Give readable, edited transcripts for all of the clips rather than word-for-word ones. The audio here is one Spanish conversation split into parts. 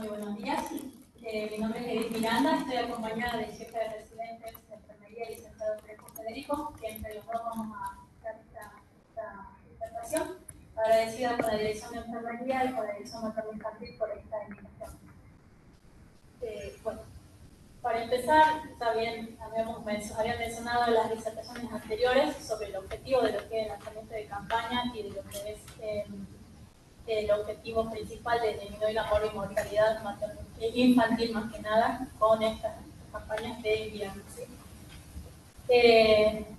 Muy buenos días. Mi nombre es Edith Miranda, estoy acompañada del jefe de residentes de enfermería, licenciado Trejo Federico, que entre los dos vamos a dar esta presentación, agradecida con la Dirección de Enfermería y con la Dirección Materno-Infantil por esta invitación. Bueno, para empezar, también había mencionado en las disertaciones anteriores sobre el objetivo de lo que es el lanzamiento de campaña y de lo que es el objetivo principal de disminuir la mortalidad infantil más que nada con estas campañas de invierno. ¿Sí?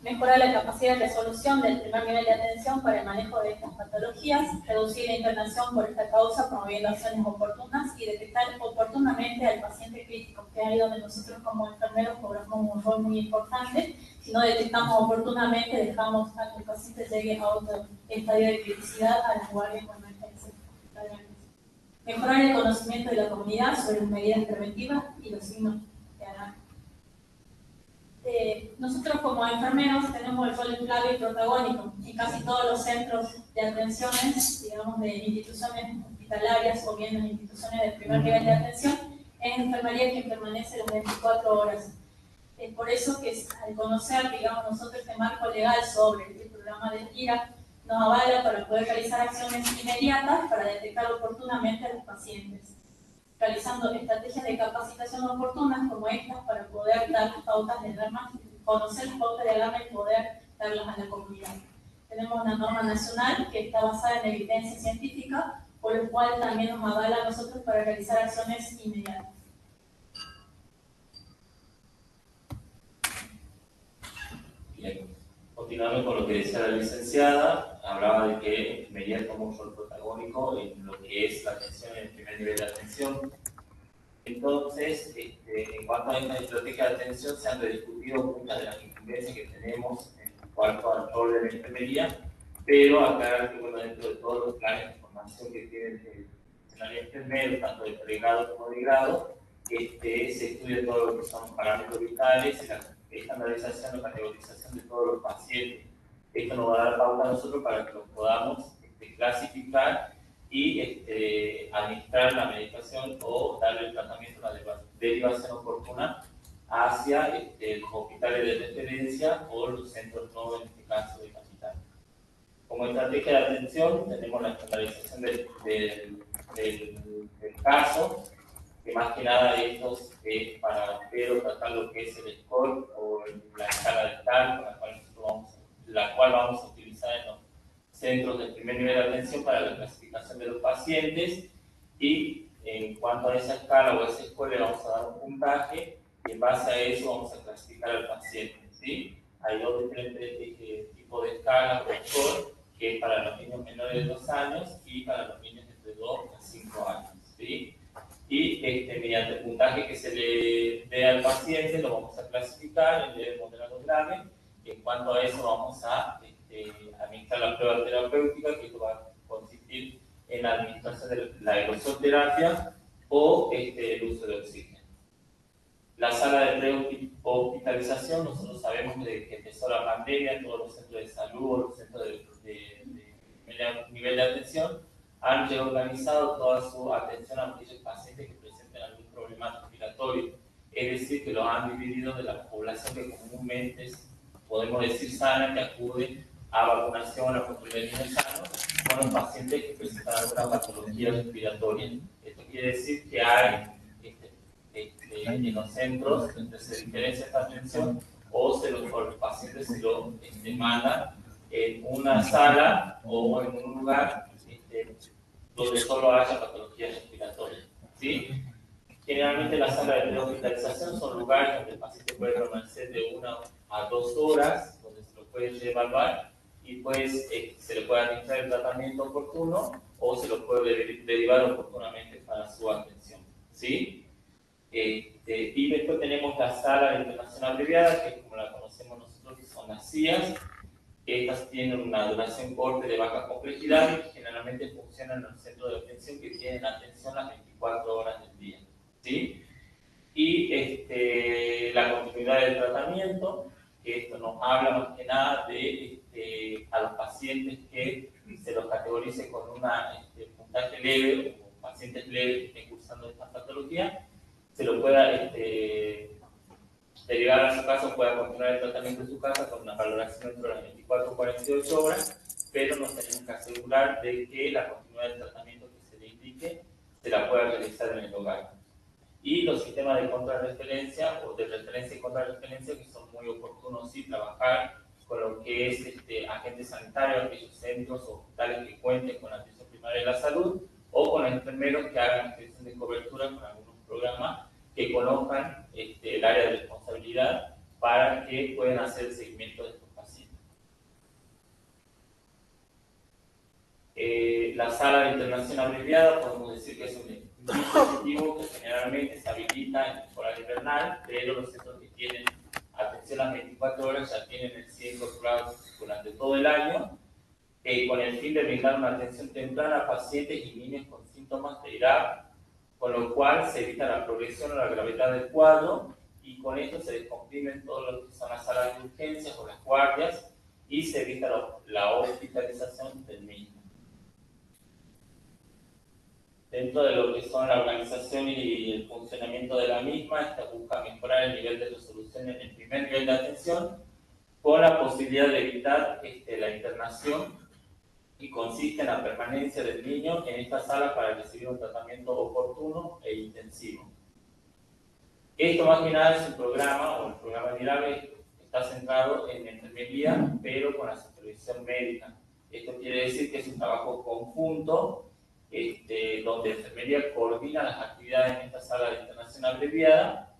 Mejorar la capacidad de resolución del primer nivel de atención para el manejo de estas patologías, reducir la internación por esta causa promoviendo acciones oportunas y detectar oportunamente al paciente crítico, que es ahí donde nosotros como enfermeros cobramos un rol muy importante. Si no detectamos oportunamente, dejamos a que el paciente llegue a otro estadio de criticidad a las guardias con emergencia. Mejorar el conocimiento de la comunidad sobre las medidas preventivas y los signos de alarma. Nosotros como enfermeros tenemos el rol clave y protagónico en casi todos los centros de atenciones, digamos, de instituciones hospitalarias o bien de instituciones de primer nivel de atención. Es enfermería quien permanece las 24 horas. Es por eso que al conocer, digamos, nosotros este marco legal sobre el programa del IRA, nos avala para poder realizar acciones inmediatas para detectar oportunamente a los pacientes, realizando estrategias de capacitación oportunas como estas para poder dar las pautas de alarma, conocer las pautas de alarma y poder darlas a la comunidad. Tenemos una norma nacional que está basada en evidencia científica, por lo cual también nos avala a nosotros para realizar acciones inmediatas. Bien, continuando con lo que decía la licenciada, hablaba de que enfermería toma un rol protagónico en lo que es la atención en el primer nivel de atención. Entonces, en cuanto a esta estrategia de atención, se han rediscutido muchas de las incumbencias que tenemos en cuanto al rol de la enfermería, pero aclarar que, bueno, dentro de todos los planes de formación que tiene el funcionario enfermero, tanto de pregrado como de grado, se estudia todo lo que son parámetros vitales, la estandarización o categorización de todos los pacientes. Esto nos va a dar pauta a nosotros para que los podamos clasificar y administrar la medicación o darle el tratamiento, la derivación oportuna hacia los hospitales de referencia o los centros no, en este caso, de capital. Como estrategia de atención tenemos la estandarización del caso, que más que nada estos es para tratar lo que es el score o la escala de tal, la cual vamos a utilizar en los centros del primer nivel de atención para la clasificación de los pacientes, y en cuanto a esa escala o a ese score le vamos a dar un puntaje y en base a eso vamos a clasificar al paciente. ¿Sí? Hay dos diferentes tipos de escalas o score, que es para los niños menores de 2 años y para los niños entre 2 a 5 años. ¿Sí? Y mediante el puntaje que se le dé al paciente lo vamos a clasificar en leve, moderado, grave. Y en cuanto a eso vamos a administrar la prueba terapéutica, que esto va a consistir en la administración de la aerosolterapia o el uso de oxígeno. La sala de prehospitalización, nosotros sabemos desde que empezó la pandemia en todos los centros de salud o los centros de nivel de atención han reorganizado toda su atención a aquellos pacientes que presenten algún problema respiratorio, es decir, que lo han dividido de la población que comúnmente podemos decir sana, que acude a vacunación, a control de niños sanos, con los pacientes que presentan alguna patología respiratoria. Esto quiere decir que hay en los centros donde se diferencia esta atención o los pacientes se lo mandan en una sala o en un lugar donde solo haya patologías respiratorias. ¿Sí? Generalmente las salas de prehospitalización son lugares donde el paciente puede permanecer de 1 a 2 horas, donde se lo puede evaluar y pues se le puede administrar el tratamiento oportuno o se lo puede derivar oportunamente para su atención. ¿Sí? Y después tenemos la sala de internación abreviada, que es como la conocemos nosotros, que son las CIAs. Estas tienen una duración corta de baja complejidad y generalmente funcionan en los centros de atención que tienen atención las 24 horas del día. ¿Sí? Y la continuidad del tratamiento, que esto nos habla más que nada de a los pacientes que se los categorice con un puntaje leve o pacientes leves que estén cursando cursando esta patología, se lo pueda derivar a su casa o pueda continuar el tratamiento en su casa con una valoración dentro de las 24 o 48 horas, pero nos tenemos que asegurar de que la continuidad del tratamiento que se le indique se la pueda realizar en el hogar. Y los sistemas de contrarreferencia o de referencia y contrarreferencia, que son muy oportunos, sí, trabajar con lo que es agentes sanitarios, aquellos centros o hospitales que cuenten con la atención primaria de la salud, o con enfermeros que hagan extensión de cobertura con algunos programas que conozcan el área de responsabilidad para que puedan hacer el seguimiento de estos pacientes. La sala de internación abreviada, podemos decir que es un dispositivo que generalmente se habilita en temporada invernal, pero los centros que tienen atención a las 24 horas ya tienen el CIE incorporado durante todo el año, con el fin de brindar una atención temprana a pacientes y niños con síntomas de IRAP, con lo cual se evita la progresión o la gravedad del cuadro, y con esto se descomprimen todo lo que son las salas de urgencias o las guardias, y se evita la hospitalización del mismo. Dentro de lo que son la organización y el funcionamiento de la misma, esta busca mejorar el nivel de resolución en el primer nivel de atención, con la posibilidad de evitar la internación, y consiste en la permanencia del niño en esta sala para recibir un tratamiento oportuno e intensivo. Esto más que nada es un programa, o el programa DIRAVE está centrado en enfermería, pero con la supervisión médica. Esto quiere decir que es un trabajo conjunto, donde enfermería coordina las actividades en esta sala de internación abreviada,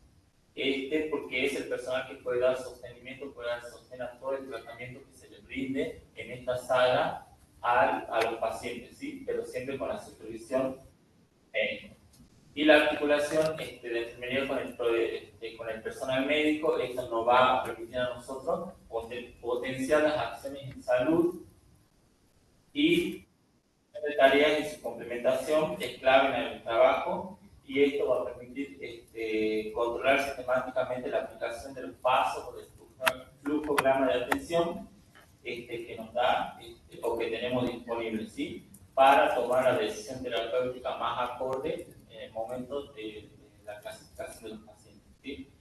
porque es el personal que puede dar sostenimiento, puede dar sostén a todo el tratamiento que se le brinde en esta sala a los pacientes, ¿sí? Pero siempre con la supervisión médica. Y la articulación de enfermería con el personal médico, esto nos va a permitir a nosotros potenciar las acciones en salud, y de tareas y su complementación es clave en el trabajo, y esto va a permitir controlar sistemáticamente la aplicación de los pasos o del flujograma de atención que nos da o que tenemos disponible, ¿sí? Para tomar la decisión terapéutica más acorde en el momento de la clasificación de los pacientes, ¿sí?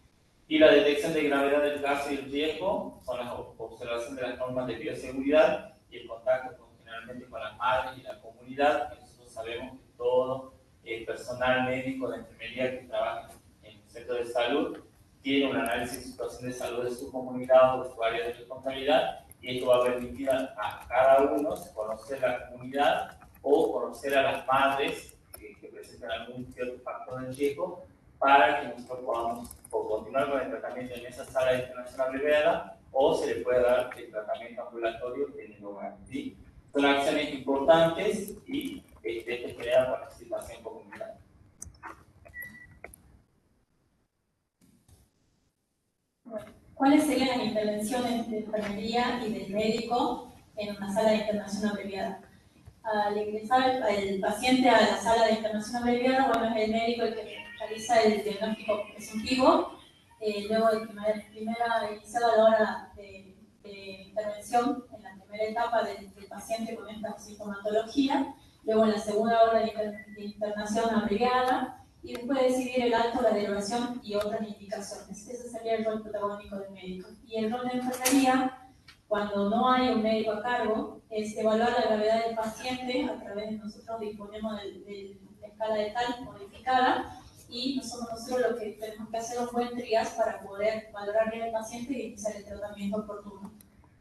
Y la detección de gravedad del caso y el riesgo son la observación de las normas de bioseguridad y el contacto generalmente con las madres y la comunidad, que nosotros sabemos que todo el personal médico de enfermería que trabaja en el centro de salud tiene un análisis de situación de salud de su comunidad o de su área de responsabilidad, y esto va a permitir a cada uno conocer la comunidad o conocer a las madres que presentan algún cierto factor de riesgo, para que nosotros podamos continuar con el tratamiento en esa sala de internación abreviada, o se le puede dar el tratamiento ambulatorio en el hogar, ¿sí? Son acciones importantes y esto genera participación comunitaria. Bueno, ¿cuáles serían las intervenciones de enfermería y del médico en una sala de internación abreviada? Al ingresar el paciente a la sala de internación abreviada, bueno, es el médico el que realiza el diagnóstico presuntivo, luego de iniciada la hora de intervención en la primera etapa del paciente con esta sintomatología, luego en la segunda hora de internación abreviada, y después decidir el alto, la derivación y otras indicaciones. Ese sería el rol protagónico del médico. Y el rol de enfermería, cuando no hay un médico a cargo, es evaluar la gravedad del paciente. A través de nosotros disponemos de la escala de tal modificada, y nosotros lo que tenemos que hacer un buen triage para poder valorar bien al paciente y iniciar el tratamiento oportuno.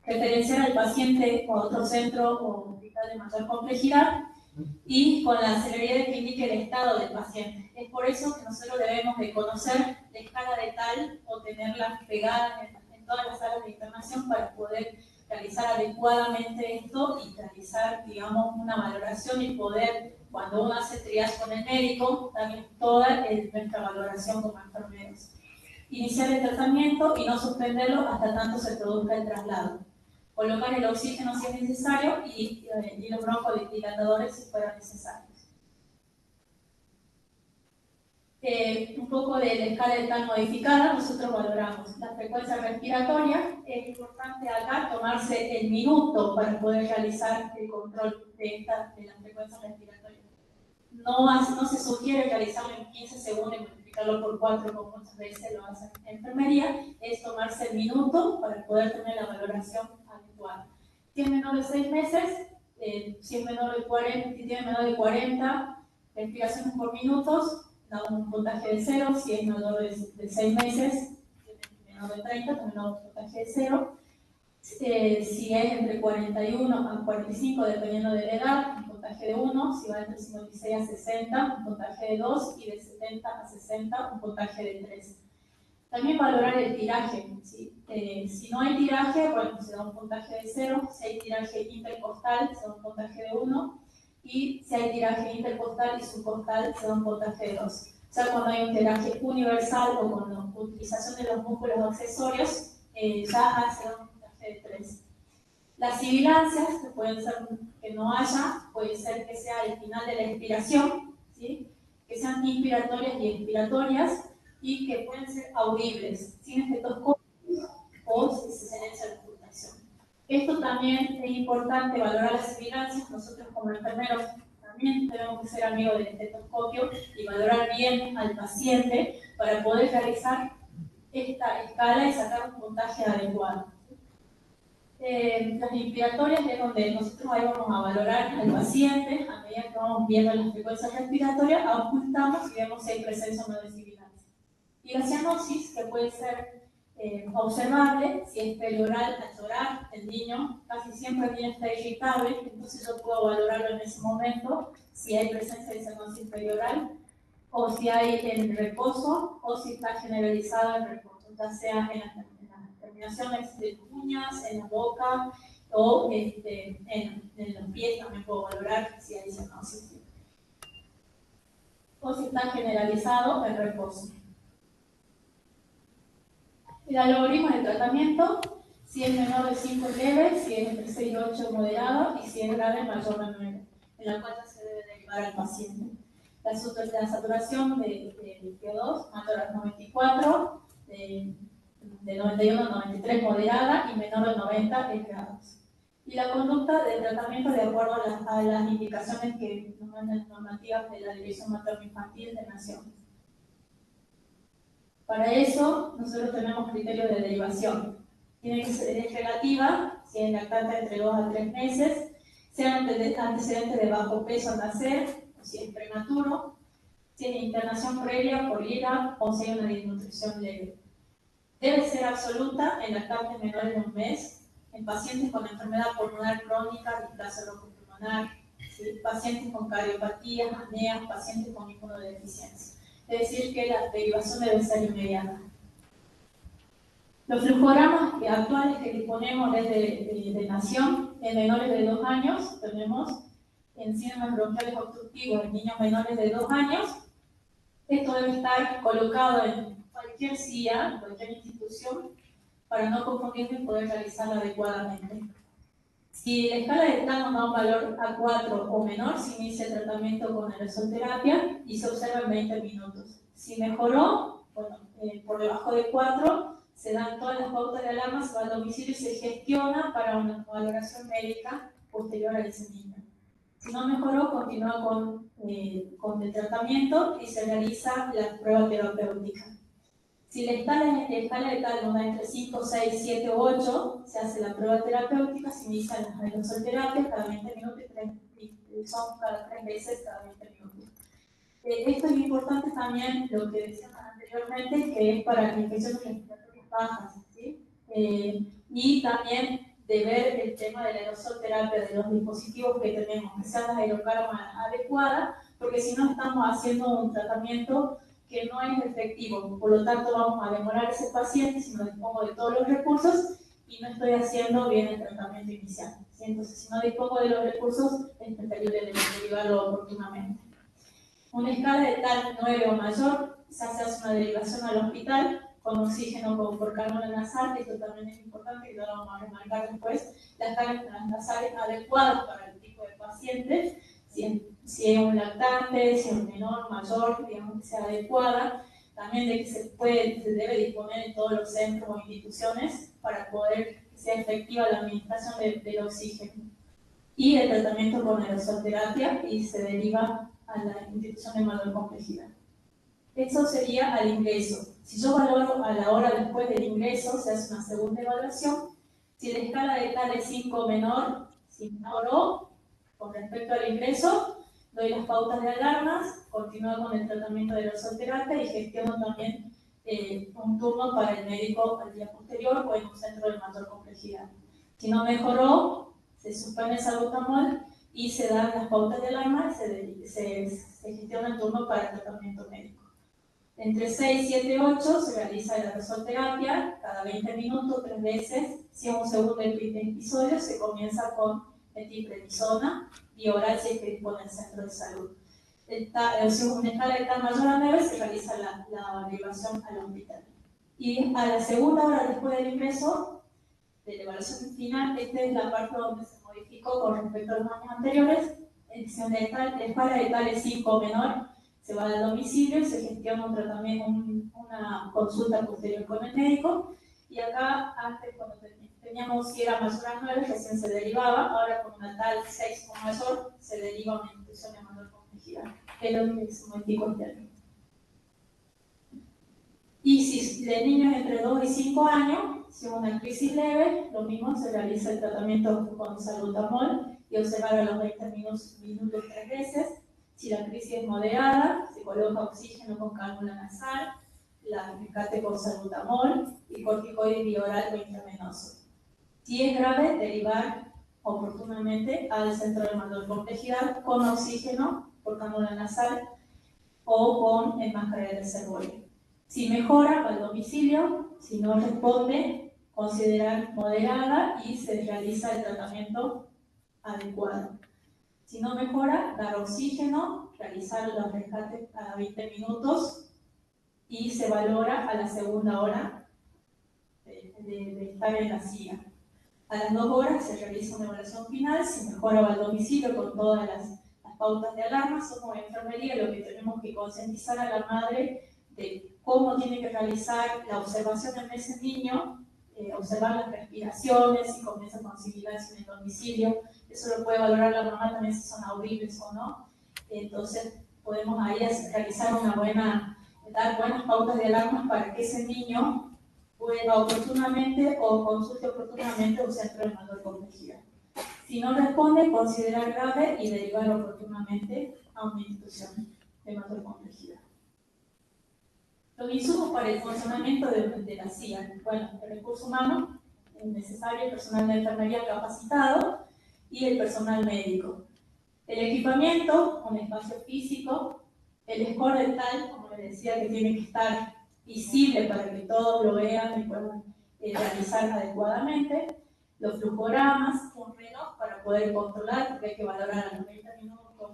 Referenciar al paciente a otro centro o hospital de mayor complejidad, y con la celeridad que indique el estado del paciente. Es por eso que nosotros debemos de conocer la escala de tal o tenerla pegada en todas las salas de internación para poder realizar adecuadamente esto y realizar, digamos, una valoración, y poder, cuando uno hace triage con el médico, darle toda nuestra valoración como enfermeros. Iniciar el tratamiento y no suspenderlo hasta tanto se produzca el traslado. Colocar el oxígeno si es necesario y los broncodilatadores si fueran necesarios. Un poco de la escala de tal modificada, nosotros valoramos la frecuencia respiratoria. Es importante acá tomarse el minuto para poder realizar el control de la frecuencia respiratoria. no se sugiere realizarlo en 15 segundos y multiplicarlo por 4 como muchas veces lo hacen en enfermería, es tomarse el minuto para poder tener la valoración adecuada. Si es menor de 6 meses, si es menor de 40, si tiene menor de 40 respiraciones por minutos, da un puntaje de 0. Si es menor de 6 meses, menor de 30, también da un puntaje de 0. Si es entre 41 a 45, dependiendo de la edad, un puntaje de 1. Si va entre 56 a 60, un puntaje de 2. Y de 70 a 60, un puntaje de 3. También valorar el tiraje, ¿sí? Si no hay tiraje, bueno, se da un puntaje de 0. Si hay tiraje intercostal, se da un puntaje de 1. Y si hay tiraje intercostal y subcostal, se da un puntaje de 2. O sea, cuando hay un tiraje universal o con la utilización de los músculos accesorios, ya se da un puntaje de 3. Las sibilancias, que pueden ser que no haya, puede ser que sea al final de la expiración, ¿sí? Que sean inspiratorias y expiratorias, y que pueden ser audibles, sin estetoscopio o si se silencia la ocultación. Esto también es importante valorar las sibilancias. Nosotros como enfermeros también tenemos que ser amigos del estetoscopio y valorar bien al paciente para poder realizar esta escala y sacar un puntaje adecuado. Las inspiratorias es donde nosotros ahí vamos a valorar al paciente, a medida que vamos viendo las frecuencias respiratorias, ocultamos y vemos si hay presencia o no de sibilancia. Y la cianosis, que puede ser observable, si es perioral al llorar, el niño casi siempre el niño está irritable, entonces yo puedo valorarlo en ese momento, si hay presencia de cianosis perioral, o si hay en reposo, o si está generalizado en reposo, ya sea en las terminaciones de uñas, en la boca, o en los pies también puedo valorar si hay cianosis. O si está generalizado en reposo. El algoritmo de tratamiento, si es menor de 5 leve, si es entre 6 y 8 moderado, y si es grave mayor a 9, en la cual se debe derivar al paciente. La saturación de CO2 mayor a 94, de 91 a 93 moderada y menor de 90 grados. Y la conducta de tratamiento de acuerdo a las indicaciones que nos mandan normativas de la División Materno-Infantil de Naciones. Para eso, nosotros tenemos criterios de derivación. Tiene que ser relativa, si es lactante entre 2 a 3 meses, sean antecedentes de bajo peso al nacer, o si es prematuro, si es internación previa por IRA o si hay una desnutrición leve. Debe ser absoluta en lactantes menores de 1 mes, en pacientes con enfermedad pulmonar crónica, displasia bronco-pulmonar, ¿sí? Pacientes con cardiopatías, apneas, pacientes con inmunodeficiencia. Es decir, que la derivación debe ser inmediata. Los flujogramas actuales que disponemos desde Nación, en menores de 2 años, tenemos encínomas bronquiales obstructivos en niños menores de 2 años. Esto debe estar colocado en cualquier CIA, en cualquier institución, para no confundirse y poder realizarlo adecuadamente. Si la escala de TAN nos da un valor A4 o menor, se inicia el tratamiento con aerosolterapia y se observa en 20 minutos. Si mejoró, bueno, por debajo de 4, se dan todas las pautas de alarma, se va al domicilio y se gestiona para una valoración médica posterior a ese niño. Si no mejoró, continúa con el tratamiento y se realiza la prueba terapéutica. Si la escala de TAN nos da entre 5, 6, 7 o 8, se hace la prueba terapéutica, se inician las aerosol-terapias cada 20 minutos y son cada 3 veces cada 20 minutos. Esto es importante también, lo que decíamos anteriormente, que es para infecciones respiratorias bajas, ¿sí? Y también de ver el tema de la aerosol-terapia, de los dispositivos que tenemos, que sean las aerocarmas adecuadas, porque si no estamos haciendo un tratamiento que no es efectivo, por lo tanto vamos a demorar a ese paciente si no dispongo de todos los recursos y no estoy haciendo bien el tratamiento inicial. ¿Sí? Entonces, si no dispongo de los recursos, es preferible derivarlo oportunamente. Una escala de TAN 9 o mayor, se hace una derivación al hospital con oxígeno por cánula nasal, esto también es importante y lo vamos a remarcar después, las cánulas nasales adecuadas para el tipo de paciente, si es un lactante, si es un menor, mayor, digamos que sea adecuada, también de que se debe disponer en todos los centros o instituciones para poder que sea efectiva la administración del oxígeno. Y el tratamiento con aerosolterapia y se deriva a la institución de mayor complejidad. Eso sería al ingreso. Si yo valoro a la hora después del ingreso, se hace una segunda evaluación. Si la escala de tal es 5 menor, si mejoró con respecto al ingreso, doy las pautas de alarmas, continúo con el tratamiento de la aerosolterapia y gestiono también un turno para el médico al día posterior o en un centro de mayor complejidad. Si no mejoró, se suspende el salbutamol y se dan las pautas de alarma y se gestiona el turno para el tratamiento médico. Entre 6, 7, 8 se realiza la aerosolterapia cada 20 minutos, 3 veces. Si es un segundo episodio, se comienza con metilprednisona y oral si es que dispone el centro de salud. Si es una escala de tal mayor a 9, se realiza la derivación al hospital. Y a la segunda hora después del ingreso, de la evaluación final, esta es la parte donde se modificó con respecto a los años anteriores. Edición de la escala de tal es 5 menor, se va al domicilio y se gestiona un tratamiento, una consulta posterior con el médico. Y acá, antes, cuando teníamos si era mayor a 9, recién se derivaba, ahora con una tal 6 o mayor, se deriva a una institución de mayor complejidad, que es lo que se modificó este año. Y si el niño es entre 2 y 5 años, si es una crisis leve, lo mismo se realiza el tratamiento con salbutamol y observar a los 20 minutos 3 veces. Si la crisis es moderada, se coloca oxígeno con cánula nasal, la rescate con salbutamol y corticoide bioral o intravenoso. Si es grave, derivar oportunamente al centro de mayor complejidad con oxígeno por cánula nasal o con máscara de reservorio. Si mejora, al domicilio. Si no responde, considerar moderada y se realiza el tratamiento adecuado. Si no mejora, dar oxígeno, realizar los rescates cada 20 minutos y se valora a la segunda hora de estar en la silla. A las 2 horas se realiza una evaluación final, si mejora va al domicilio con todas las pautas de alarma. Somos enfermería lo que tenemos que concientizar a la madre de cómo tiene que realizar la observación en ese niño, observar las respiraciones, si comienza con sibilancia en el domicilio. Eso lo puede valorar la mamá también si son audibles o no. Entonces podemos ahí realizar dar buenas pautas de alarma para que ese niño pueda oportunamente o consulte oportunamente un centro de mayor complejidad. Si no responde, considerar grave y derivar oportunamente a una institución de mayor complejidad. Los insumos para el funcionamiento de la CIA. Bueno, el recurso humano es necesario, el personal de enfermería capacitado y el personal médico. El equipamiento, un espacio físico, el score dental, como les decía, que tiene que estar visible para que todos lo vean y puedan realizar adecuadamente. Los flujogramas, un reloj para poder controlar, porque hay que valorar a los 20 minutos,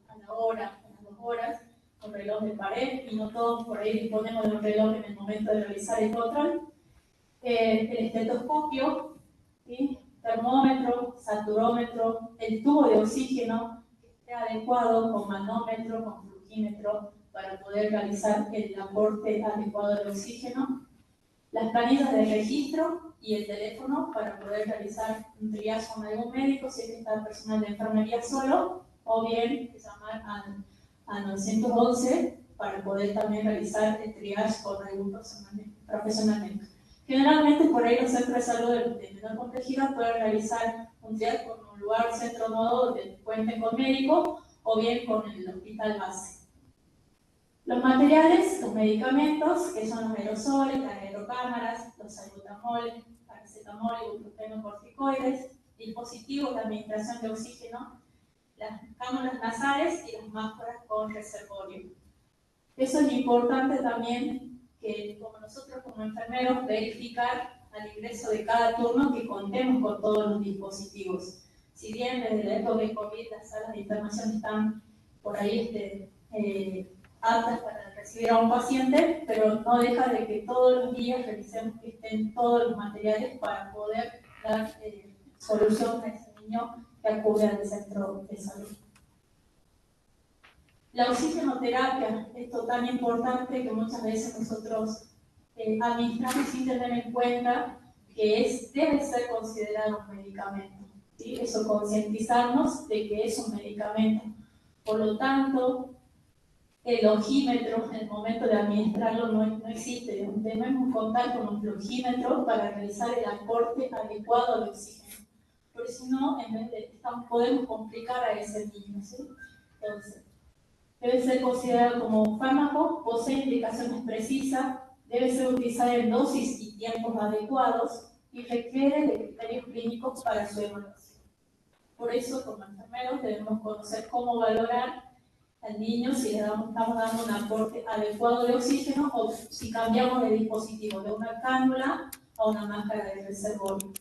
a la hora, a las 2 horas, un reloj de pared, y no todos por ahí disponemos de un reloj en el momento de realizar el control. El estetoscopio, ¿sí? Termómetro, saturómetro, el tubo de oxígeno que esté adecuado con manómetro, con flujímetro, para poder realizar el aporte adecuado de oxígeno. Las planillas de registro y el teléfono para poder realizar un triage con algún médico si es que está el personal de enfermería solo, o bien llamar a 911 para poder también realizar el triage con algún profesional médico. Generalmente por ahí los centros de salud de menor complejidad pueden realizar un triage con un lugar, centro nodo donde cuenten con médico o bien con el hospital base. Los materiales, los medicamentos, que son los aerosoles, las aerocámaras, los salbutamol, paracetamol, ibuprofeno, corticoides, dispositivos de administración de oxígeno, las cánulas nasales y las máscaras con reservorio. Eso es importante también que como nosotros como enfermeros verificar al ingreso de cada turno que contemos con todos los dispositivos. Si bien desde la época de COVID las salas de internación están por ahí aptas para recibir a un paciente, pero no deja de que todos los días revisemos que estén todos los materiales para poder dar solución a ese niño que acude al centro de salud. La oxigenoterapia, esto tan importante que muchas veces nosotros administramos sin tener en cuenta que debe ser considerado un medicamento, ¿sí? Eso, concientizarnos de que es un medicamento. Por lo tanto, el ojímetro, en el momento de administrarlo, no existe. Debemos contar con un flujímetro para realizar el aporte adecuado de oxígeno. Porque si no, en vez de, podemos complicar a ese niño, ¿sí? Entonces, debe ser considerado como fármaco, posee indicaciones precisas, debe ser utilizado en dosis y tiempos adecuados y requiere de criterios clínicos para su evaluación. Por eso, como enfermeros, debemos conocer cómo valorar al niño si le estamos dando un aporte adecuado de oxígeno o si cambiamos de dispositivo, de una cánula a una máscara de reservorio.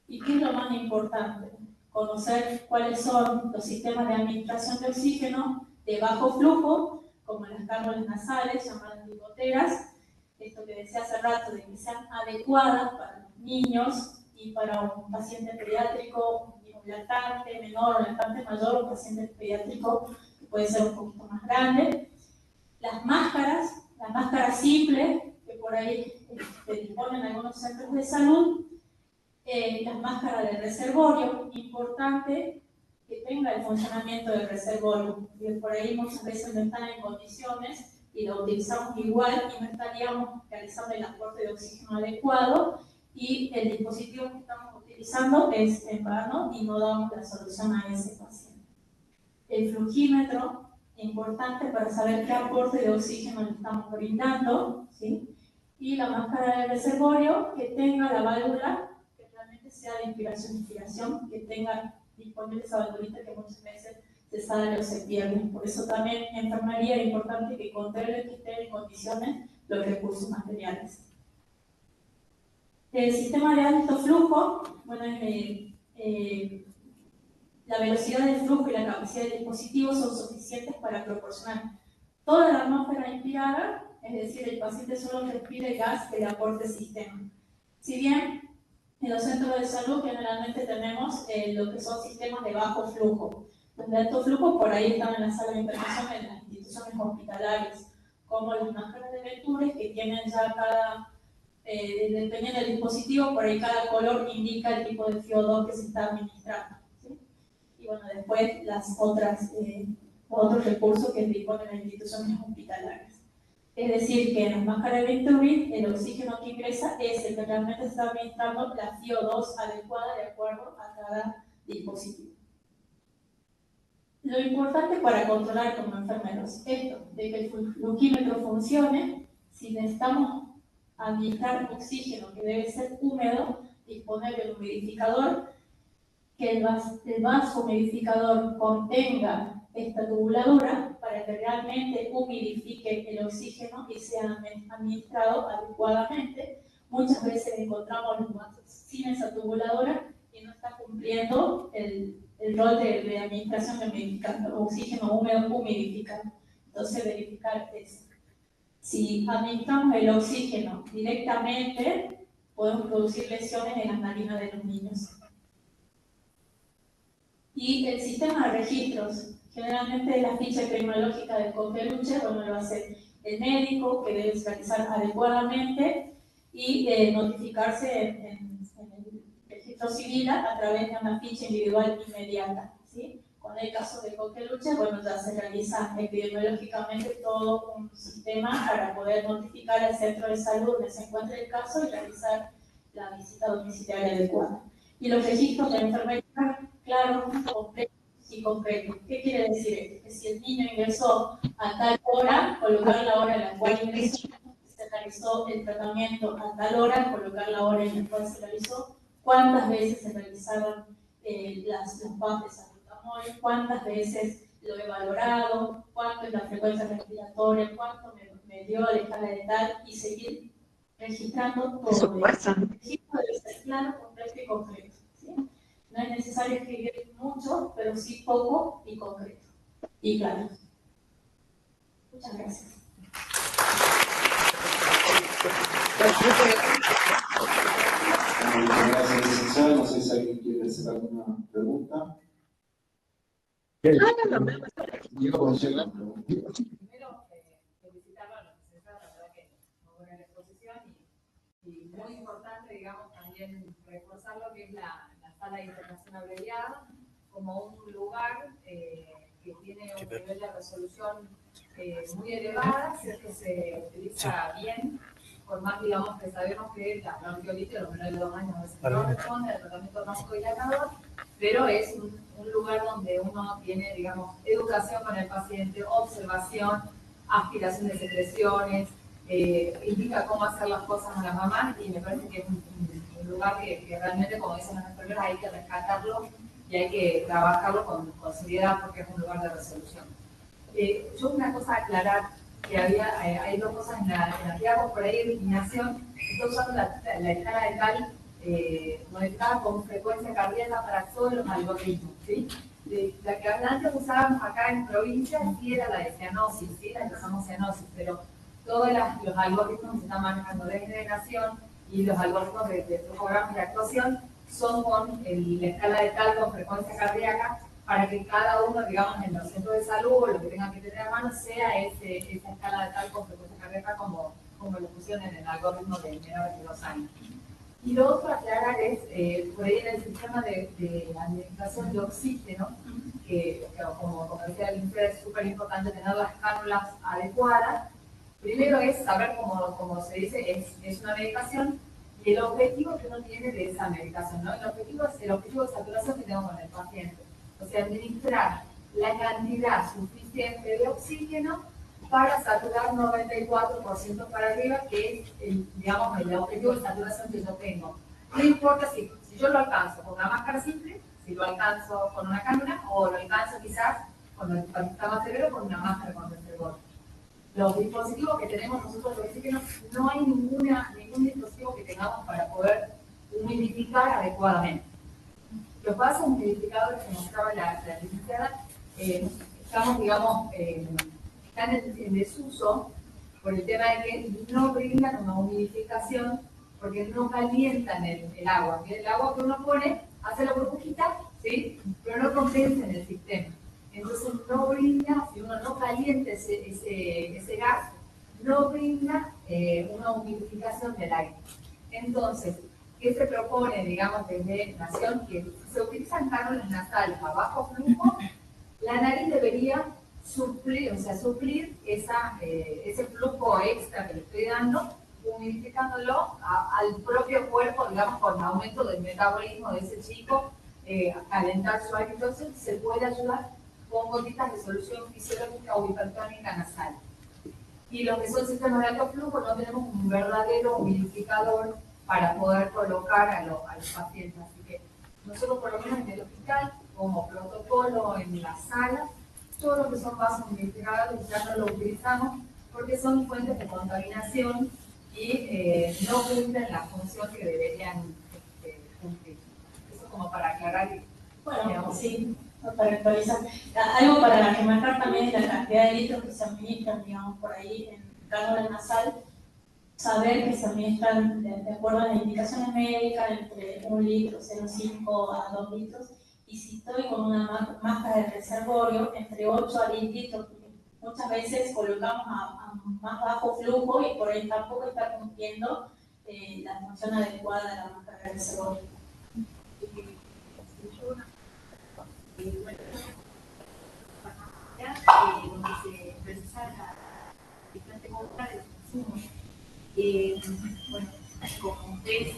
¿Y qué es lo más importante? Conocer cuáles son los sistemas de administración de oxígeno de bajo flujo, como las cánulas nasales, llamadas bigoteras, esto que decía hace rato, de que sean adecuadas para los niños y para un paciente pediátrico, un niño lactante menor o lactante mayor, un paciente pediátrico que puede ser un poquito más grande. Las máscaras, la máscara simple, que por ahí disponen algunos centros de salud, las máscaras de reservorio, importante que tenga el funcionamiento del reservorio, porque por ahí muchas veces no están en condiciones y lo utilizamos igual y no estaríamos realizando el aporte de oxígeno adecuado y el dispositivo que estamos utilizando es en vano y no damos la solución a ese paciente. El flujímetro, importante para saber qué aporte de oxígeno le estamos brindando, ¿sí? Y la máscara de reservorio que tenga la válvula que realmente sea de inspiración-expiración, que tenga disponible esa valvulita que muchas veces se sale o se pierde. Por eso también en enfermería es importante que controle que esté en condiciones los recursos materiales. El sistema de alto flujo, bueno, la velocidad del flujo y la capacidad del dispositivo son suficientes para proporcionar toda la atmósfera inspirada, es decir, el paciente solo respire gas que le aporte el sistema. Si bien en los centros de salud generalmente tenemos lo que son sistemas de bajo flujo. Los de alto flujo por ahí están en la sala de internación en las instituciones hospitalarias, como las máscaras de Ventures que tienen ya cada, dependiendo del dispositivo, por ahí cada color indica el tipo de CO2 que se está administrando. ¿Sí? Y bueno, después las otras, otros recursos que disponen las instituciones hospitalarias. Es decir, que en las máscaras de Venturi el oxígeno que ingresa es el que realmente está administrando la CO2 adecuada de acuerdo a cada dispositivo. Lo importante para controlar como enfermeros esto, de que el flujímetro funcione, si necesitamos administrar oxígeno que debe ser húmedo, disponer del humidificador, que el vaso humidificador contenga esta tubuladura para que realmente humidifique el oxígeno y sea administrado adecuadamente. Muchas veces encontramos los vasos sin esa tubuladura y no está cumpliendo el rol de administración de oxígeno húmedo humidificado. Entonces, verificar eso. Si administramos el oxígeno directamente, podemos producir lesiones en las narinas de los niños. Y el sistema de registros, generalmente la ficha epidemiológica del Cogeluche, bueno, lo hace el médico, que debe realizar adecuadamente y notificarse en el registro civil a través de una ficha individual inmediata. ¿Sí? Con el caso de Cogeluche, bueno, ya se realiza epidemiológicamente todo un sistema para poder notificar al centro de salud donde se encuentre el caso y realizar la visita domiciliaria adecuada. Y los registros de enfermería, claro, completos y concretos. ¿Qué quiere decir esto? Que si el niño ingresó a tal hora, colocar la hora en la cual ingresó, se realizó el tratamiento a tal hora, colocar la hora en la cual se realizó, cuántas veces se realizaron los PAP de salbutamol, cuántas veces lo he valorado, cuánto es la frecuencia respiratoria, cuánto me dio la escala de tal, y seguir registrando todo. El registro debe ser claro, completo y concreto. ¿Sí? No es necesario escribir mucho, pero sí poco y concreto. Y claro. Muchas gracias. Muchas gracias, licenciada. No sé si alguien quiere hacer alguna pregunta. Primero, felicitarlo a la licenciada, la verdad que muy buena la exposición y muy importante, digamos, también reforzar lo que es la sala de internación abreviada como un lugar que tiene un nivel de resolución muy elevada, si es que se utiliza bien, por más, digamos, que sabemos que la bronquiolitis, los menores de 2 años, a veces no responde al tratamiento broncohilatador, pero es un lugar donde uno tiene, digamos, educación con el paciente, observación, aspiración de secreciones, indica cómo hacer las cosas a la mamá, y me parece que es un lugar que realmente, como dicen las enfermeras, hay que rescatarlo y hay que trabajarlo con seriedad porque es un lugar de resolución. Yo una cosa a aclarar, que hay dos cosas en la que hago por ahí de eliminación. Estoy usando la escala de Tal modificada con frecuencia cardíaca para todos los algoritmos, ¿sí? La que antes usábamos acá en provincia sí era la de cianosis, ¿sí? La que usamos cianosis, pero todos los algoritmos que se están manejando de generación y los algoritmos de flujograma y de actuación son con la escala de Tal con frecuencia cardíaca, para que cada uno, digamos, en los centros de salud o lo que tengan que tener a mano sea esa escala de Tal con frecuencia cardíaca como lo pusieron en el algoritmo de menores de 2 años. Y lo otro a aclarar es, por ahí en el sistema de administración de oxígeno, que como decía el INFE, es súper importante tener las cánulas adecuadas. Primero es saber, como se dice, es una medicación, y el objetivo que uno tiene de esa medicación, ¿no? El objetivo de saturación que tengo con el paciente. O sea, administrar la cantidad suficiente de oxígeno para saturar 94% para arriba, que es el objetivo de saturación que yo tengo. No importa si yo lo alcanzo con una máscara simple, si lo alcanzo con una cánula, o lo alcanzo quizás cuando está más severo con una máscara con reservorio. Los dispositivos que tenemos nosotros de oxígeno, no hay ningún dispositivo que tengamos para poder humidificar adecuadamente. Los vasos humidificadores que mostraba la licenciada, estamos, digamos, están en desuso por el tema de que no brindan una humidificación porque no calientan el agua. El agua que uno pone hace la burbujita, ¿sí? Pero no condensa en el sistema. Entonces no brinda, si uno no calienta ese gas, no brinda una humidificación del aire. Entonces, ¿qué se propone, digamos, desde Nación? Que se utilizan cánulas nasales a bajo flujo, la nariz debería suplir ese flujo extra que le estoy dando, humidificándolo al propio cuerpo, digamos, con aumento del metabolismo de ese chico, a calentar su aire. Entonces, se puede ayudar con gotitas de solución fisiológica o hipertónica nasal. Y los que son sistemas de alto flujo no tenemos un verdadero humidificador para poder colocar a los pacientes. Así que nosotros, por lo menos en el hospital, como protocolo en la sala, todo lo que son vasos humidificadores ya no lo utilizamos porque son fuentes de contaminación y no cumplen la función que deberían cumplir. Eso como para aclarar. Bueno, digamos, sí, para actualizar. Algo para remarcar también es la cantidad de litros que se administran, digamos, por ahí en cánula nasal. Saber que se administran de acuerdo a las indicaciones médicas entre 1 litro, 0,5 a 2 litros, y si estoy con una máscara de reservorio, entre 8 a 10 litros, porque muchas veces colocamos a más bajo flujo y por ahí tampoco está cumpliendo la función adecuada de la máscara de reservorio. Donde se precisa la diferente compra de los insumos. Bueno, como ustedes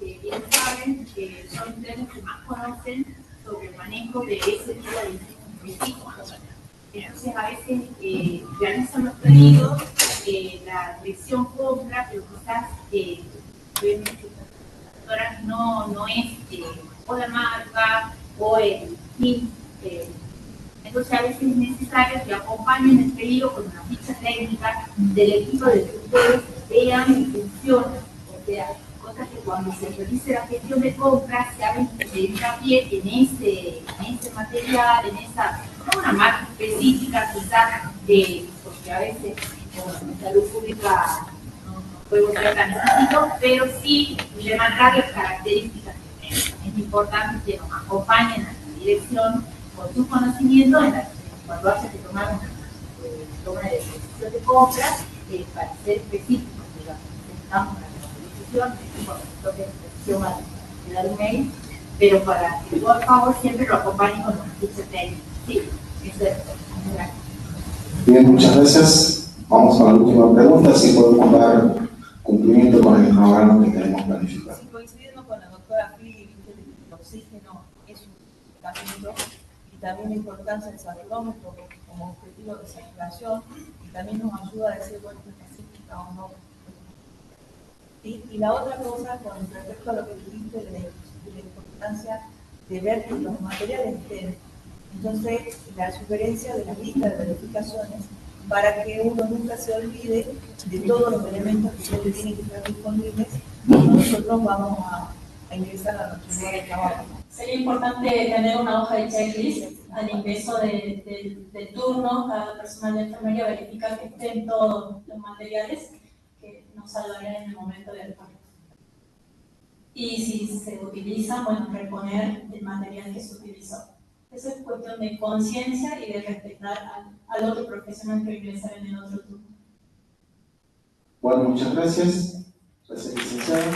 bien saben, son ustedes los que más conocen sobre el manejo de ese tipo de insumos específicos. Entonces, a veces realizan los pedidos, la dirección compra, pero quizás no es o la marca o el PIN. Entonces, a veces es necesario que acompañen el pedido con una ficha técnica del equipo de que ustedes vean y funcionan. O sea, cosas que cuando se realice la gestión de compras se hagan hincapié en ese material, en esa, no una marca específica quizás, porque a veces en salud pública no podemos ser tan específicos, pero sí demandar las características que tienen. Es importante que nos acompañen a la dirección con sus conocimientos cuando haya que tomar una toma de decisión de compra para ser específicos, digamos. Necesitamos una decisión va a dar un mail, pero para que por favor siempre lo acompañen con una ficha técnica. Sí, Eso es. Gracias. Bien, muchas gracias. Vamos a la última pregunta, si podemos dar cumplimiento con el cronograma que tenemos planificado. Sí, coincidiendo con la doctora Fili, el oxígeno es un tratamiento y también la importancia del saturómetro como objetivo de saturación y también nos ayuda a decir, bueno, es pacífica o no. ¿Sí? Y la otra cosa, con respecto a lo que dijiste de la importancia de ver que los materiales estén. Entonces, la sugerencia de la lista de verificaciones para que uno nunca se olvide de todos los elementos que siempre tienen que estar disponibles cuando nosotros vamos a ingresar a nuestro lugar de trabajo. Sería importante tener una hoja de checklist al ingreso del turno. Cada personal de enfermería verifica que estén todos los materiales que nos salvarían en el momento del parto. Y si se utilizan, bueno, reponer el material que se utilizó. Eso es cuestión de conciencia y de respetar al otro profesional que ingresa en el otro turno. Bueno, muchas gracias. Gracias, licenciada.